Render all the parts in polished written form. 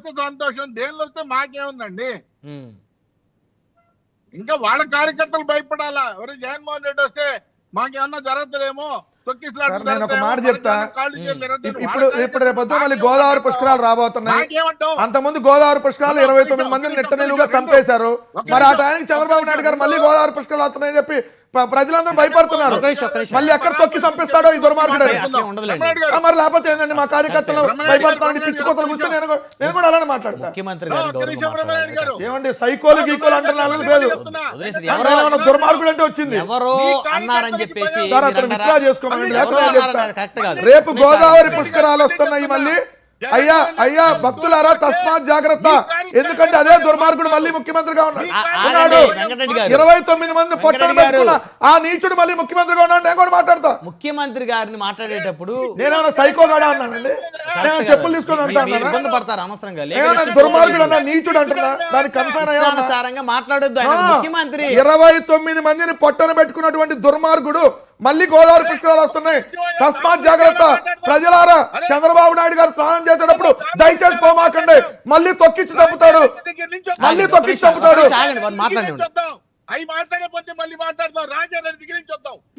వస్తే సంతోషం, దేనిలో వస్తే మాకేముందండి. ఇంకా వాళ్ళ కార్యకర్తలు భయపడాలా? ఎవరు జగన్మోహన్ రెడ్డి వస్తే మాకేమన్నా జరగలేమో, నేను ఒక మాట చెప్తా. ఇప్పుడు రేపొద్దున మళ్ళీ గోదావరి పుష్కరాలు రాబోతున్నాయి. అంతకుముందు గోదావరి పుష్కరాలు 29 మందిని నిట్ట నిలువుగా చంపేశారు. మరి ఆ టైంకి చంద్రబాబు నాయుడు గారు మళ్ళీ గోదావరి పుష్కరాలు వస్తున్నాయని చెప్పి ప్రజలందరూ భయపడుతున్నారు. మళ్ళీ ఎక్కడ తొక్కి చంపిస్తాడో ఈ దుర్మార్గుడు. మరి లేకపోతే ఏంటండి, మా కార్యకర్తలు భయపడుతున్నాడు పిచ్చి కోతలు కూర్చొని నేను కూడా అలానే మాట్లాడతా. ఏమండి సైకోలు గీకోలు అంటున్నారు లేదు, దుర్మార్గుడు అంటే వచ్చింది. విత్డ్రా చేసుకోమని రేపు గోదావరి పుష్కరాలు వస్తున్నాయి. మళ్ళీ అయ్యా భక్తులారా తస్మాత్ జాగ్రత్త. ఎందుకంటే అదే దుర్మార్గుడు మళ్ళీ ముఖ్యమంత్రిగా ఉన్నాడు. 29 మంది పొట్టను పెట్టుకున్న ఆ నీచుడు మళ్ళీ ముఖ్యమంత్రిగా ఉన్నాడు. నేను కూడా మాట్లాడతా. ముఖ్యమంత్రి గారిని మాట్లాడేటప్పుడు నేనేమన్నా సైకోగాడా అన్నానండి? నేను చెప్పులు తీసుకొని ఇబ్బంది పడతారు అనవసరంగా. దుర్మార్గుడు అన్నా నీచుడు అంటున్నా దానికి కన్ఫర్మ్ మాట్లాడొద్దు. ముఖ్యమంత్రి 29 మందిని పొట్టను పెట్టుకున్నటువంటి దుర్మార్గుడు మళ్ళీ గోదావరి పుష్కరాలు వస్తున్నాయి. తస్మాత్ జాగ్రత్త. ప్రజలారా, చంద్రబాబు నాయుడు గారు స్నానం చేసేటప్పుడు దయచేసి పోమాకండి. మళ్ళీ తొక్కిచ్చి చంపుతాడు.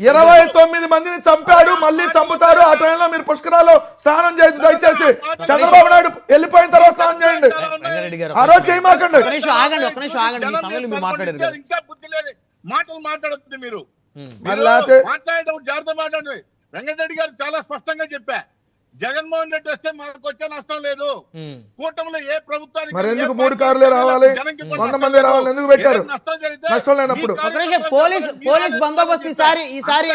29 మందిని చంపాడు, మళ్ళీ చంపుతాడు. ఆ టైంలో మీరు పుష్కరాలు స్నానం చేయండి దయచేసి. చంద్రబాబు నాయుడు వెళ్ళిపోయిన తర్వాత స్నానం చేయండి. ఆ రోజు చేయమాకండి. మాటలు మాట్లాడద్దు మీరు. మాట్లాడేటప్పుడు జాగ్రత్త మాట్లాడండి. వెంకటరెడ్డి గారు చాలా స్పష్టంగా చెప్పా, జగన్మోహన్ రెడ్డి వస్తే మనకు వచ్చే నష్టం లేదు. కూటమిలో ఏ ప్రభుత్వానికి మరి ఎందుకు 3 కార్లే రావాలి, 100 మంది రావాలి, ఎందుకు పెట్టారు? నష్టం లేనప్పుడు పోలీస్ బందోబస్తు ఈసారి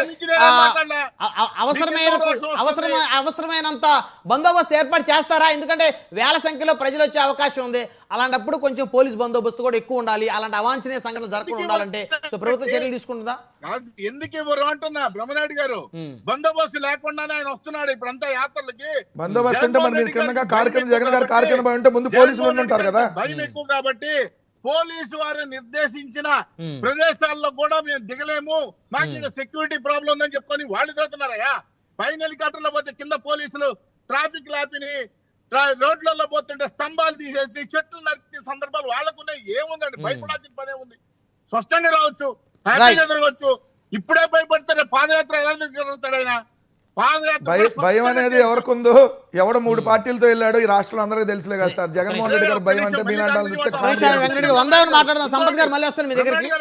అవసరమైనంత బందోబస్తు ఏర్పాటు చేస్తారా? ఎందుకంటే వేల సంఖ్యలో ప్రజలు వచ్చే అవకాశం ఉంది. అలాంటప్పుడు కొంచెం పోలీస్ బందోబస్తు కూడా ఎక్కువ ఉండాలి. అలాంటి అవాంఛనీయ సంఘటన జరగకుండా ఉండాలంటే ప్రభుత్వం చర్యలు తీసుకుంటుందా? ఎందుకు ఇవ్వరు అంటున్నా. బ్రహ్మనాయుడు గారు బందోబస్తు లేకుండానే ఆయన వస్తున్నాడు ఇప్పుడంతా యాత్రలకి. బందోబస్తు అంటే మరి కార్యక్రమం జగన్ గారు కార్యక్రమం అంటే ముందు పోలీసులు ఉంటారు కదా, భయం ఎక్కువ. కాబట్టి పోలీసు వారు నిర్దేశించిన ప్రదేశాల్లో కూడా మేము దిగలేము, మాకు ఇక్కడ సెక్యూరిటీ ప్రాబ్లం ఉందని చెప్పుకొని వాళ్ళు తిరుగుతున్నారయ్యా. పైన హెలికాప్టర్లో పోతే కింద పోలీసులు ట్రాఫిక్ ల్యాపిని, రోడ్లలో పోతుంటే స్తంభాలు తీసేసి చెట్లు నరికిన సందర్భాలు వాళ్ళకున్నాయి. ఏముందండి, భయపడాల్సిన పనే ఉంది. స్పష్టంగా రావచ్చు, హ్యాపీగా తిరగచ్చు. ఇప్పుడే భయపడతారే పాదయాత్ర ఎలా తిరుగుతాడు ఆయన? భయం అనేది ఎవరికుందో, ఎవడ 3 పార్టీలతో వెళ్ళాడు ఈ రాష్ట్రంలో అందరికీ తెలుసులే కదా సార్. జగన్మోహన్ రెడ్డి గారు భయం అంటే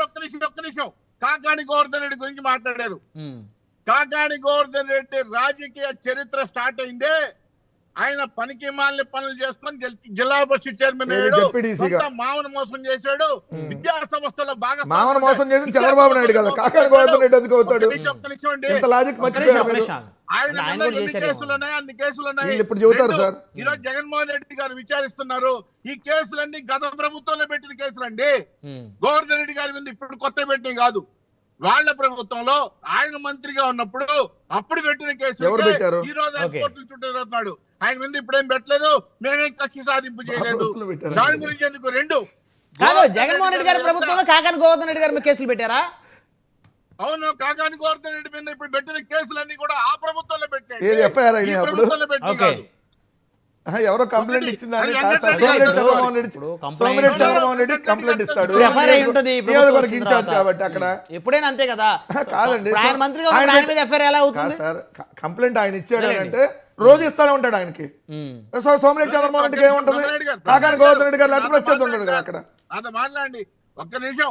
ఒక్క నిమిషం కాకాని గోవర్ధన్ రెడ్డి గురించి మాట్లాడారు. కాకాని గోవర్ధన్ రెడ్డి రాజకీయ చరిత్ర స్టార్ట్ అయిందే ఆయన పనికి మాలిన పనులు చేసుకొని జిల్లా పరిషత్ చైర్మన్ అయ్యాడు. మామను మోసం చేశాడు, విద్యా సంస్థలో బాగా మామను మోసం చేసి చంద్రబాబు నాయుడు కదా కాకాని గోవర్ధన్ రెడ్డి ఎందుకు అవుతాడు? అన్ని కేసులు ఉన్నాయి. ఇప్పుడు చెబుతారు సార్. ఈరోజు జగన్మోహన్ రెడ్డి గారు విచారిస్తున్నారు. ఈ కేసులన్నీ గత ప్రభుత్వంలో పెట్టిన కేసులండి. గోవర్ధన్ రెడ్డి గారి మీద ఇప్పుడు కొత్త పెట్టినవి కాదు. వాళ్ళ ప్రభుత్వంలో ఆయన మంత్రిగా ఉన్నప్పుడు అప్పుడు పెట్టిన కేసు ఈ రోజు కోర్టుల చుట్టూ తిరుగుతున్నాడు. ఆయన మీద ఇప్పుడేం పెట్టలేదు, మేమేం కక్ష సాధింపు చేయలేదు. దాని గురించి ఎందుకు రెండు జగన్మోహన్ రెడ్డి గారి ప్రభుత్వంలో కాకాని గోవర్ధన్ రెడ్డి గారి మీద కేసులు పెట్టారా? అవును, కాకాని గోవర్ధన్ రెడ్డి మీద ఇప్పుడు పెట్టిన కేసులన్నీ కూడా ఆ ప్రభుత్వంలో పెట్టారు. ఎవరో కంప్లైంట్ ఇచ్చిందని చంద్రమోహన్ రెడ్డి కంప్లైంట్ ఇస్తాడు కాబట్టి అక్కడ ఎప్పుడైనా అంతే కదా. కాదండి, సార్ కంప్లైంట్ ఆయన ఇచ్చాడు అంటే రోజు ఇస్తానే ఉంటాడు ఆయనకి. సో సోమిరెడ్డి చంద్రమోహన్ రెడ్డికి ఏముంటది, కాకాని గోవర్ధన్ రెడ్డి గారు లేకపోతే వచ్చేది ఉంటాడు కదా అక్కడ. అది మాట్లాడండి ఒక్క నిమిషం.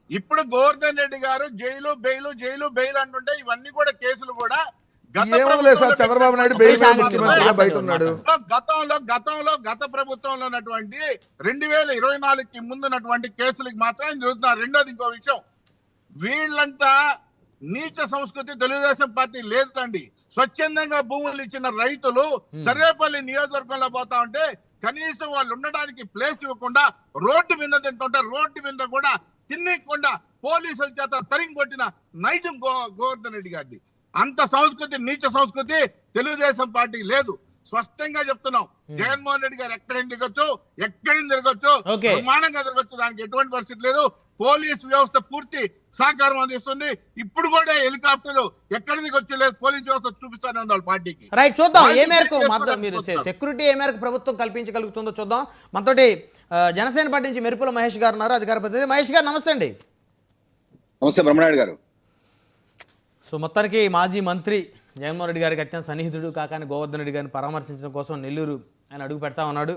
ఇప్పుడు గోవర్ధన్ రెడ్డి గారు జైలు బెయిల్ అంటుంటే ఇవన్నీ కూడా కేసులు కూడా చంద్రబాబు నాయుడు బయట ఉన్నాడు. గత ప్రభుత్వంలో ఉన్నటువంటి 2024కి ముందున్నటువంటి కేసులకి మాత్రం జరుగుతున్నారు. రెండోది ఇంకో విషయం, వీళ్ళంతా నీచ సంస్కృతి తెలుగుదేశం పార్టీ లేదండి. స్వచ్ఛందంగా భూములు ఇచ్చిన రైతులు సర్వేపల్లి నియోజకవర్గంలో పోతా ఉంటే కనీసం వాళ్ళు ఉండడానికి ప్లేస్ ఇవ్వకుండా రోడ్డు మీద తింటుంటే రోడ్డు మీద కూడా తిన్నకుండా పోలీసుల చేత తరిగి కొట్టిన నైజం గోవర్ధన్ రెడ్డి గారిది. అంత సంస్కృతి, నీచ సంస్కృతి తెలుగుదేశం పార్టీ లేదు. స్పష్టంగా చెప్తున్నాం. జగన్మోహన్ రెడ్డి గారు ఎక్కడైనా తిరగచ్చు, ప్రమాణంగా తిరగచ్చు, దానికి ఎటువంటి పరిస్థితి లేదు. పోలీస్ వ్యవస్థ పూర్తి సహకారం అందిస్తుంది. ఇప్పుడు కూడా హెలికాప్టర్లు ఎక్కడి నుంచి వచ్చి లేదు, పోలీస్ వ్యవస్థ చూపిస్తానే ఉంది వాళ్ళ పార్టీకి. రైట్, చూద్దాం ఏ వాళ్ళు మేరకు చేసుకోవడానికి మీరు వస్తారు. సెక్యూరిటీ ఏ మేరకు ప్రభుత్వం కల్పించగలుగుతుందో చూద్దాం. మనతోటి జనసేన పార్టీ నుంచి మెరుపుల మహేష్ గారు ఉన్నారు, అధికార ప్రతినిధి. మహేష్ గారు నమస్తే అండి. నమస్తే బ్రహ్మనాయుడు గారు. సో మొత్తానికి మాజీ మంత్రి జగన్మోహన్ రెడ్డి గారికి అత్యంత సన్నిహితుడు కాకాని గోవర్ధన్ రెడ్డి గారిని పరామర్శించడం కోసం నెల్లూరు ఆయన అడుగు పెడతా ఉన్నాడు.